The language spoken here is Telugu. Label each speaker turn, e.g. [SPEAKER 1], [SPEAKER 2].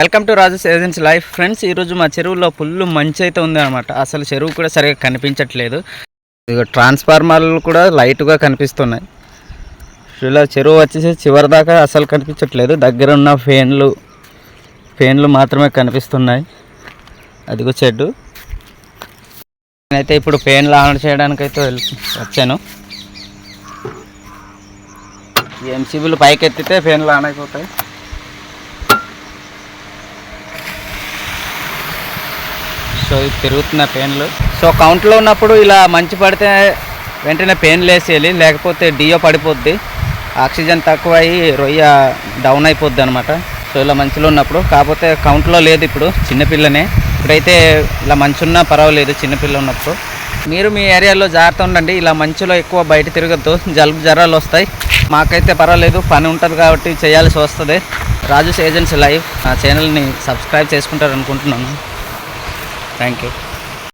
[SPEAKER 1] Welcome to Raju agents life friends. ఈరోజు మా చెరువులో ఫుల్ మంచి అయితే ఉంది అనమాట. అసలు చెరువు కూడా సరిగా కనిపించట్లేదు. ఇక ట్రాన్స్ఫార్మర్లు కూడా లైట్గా కనిపిస్తున్నాయి. ఇలా చెరువు వచ్చేసి చివరి దాకా అసలు కనిపించట్లేదు. దగ్గర ఉన్న ఫేన్లు మాత్రమే కనిపిస్తున్నాయి. అదిగో చెడ్డు. నేనైతే ఇప్పుడు ఫేన్లు ఆన్ చేయడానికైతే వచ్చాను. ఎంసీబీలు పైకి ఎత్తితే ఫేన్లు ఆన్ అయిపోతాయి. సో ఇది తిరుగుతున్న పెయిన్లు. సో కౌంట్లో ఉన్నప్పుడు ఇలా మంచు పడితే వెంటనే పెయిన్లు వేసేయాలి, లేకపోతే డియో పడిపోద్ది. ఆక్సిజన్ తక్కువ అయ్యి రొయ్య డౌన్ అయిపోద్ది అనమాట. సో ఇలా మంచులో ఉన్నప్పుడు. కాకపోతే కౌంట్లో లేదు ఇప్పుడు, చిన్నపిల్లనే. ఇప్పుడైతే ఇలా మంచున్నా పర్వాలేదు చిన్నపిల్ల ఉన్నప్పుడు. మీరు మీ ఏరియాలో జాగ్రత్త ఉండండి. ఇలా మంచులో ఎక్కువ బయట తిరగద్దు, జలుబు జ్వరాలు వస్తాయి. మాకైతే పర్వాలేదు, పని ఉంటుంది కాబట్టి చేయాల్సి వస్తుంది. రాజు ఏజెన్స్ లైవ్ నా ఛానల్ని సబ్స్క్రైబ్ చేసుకుంటారు అనుకుంటున్నాను. Thank you.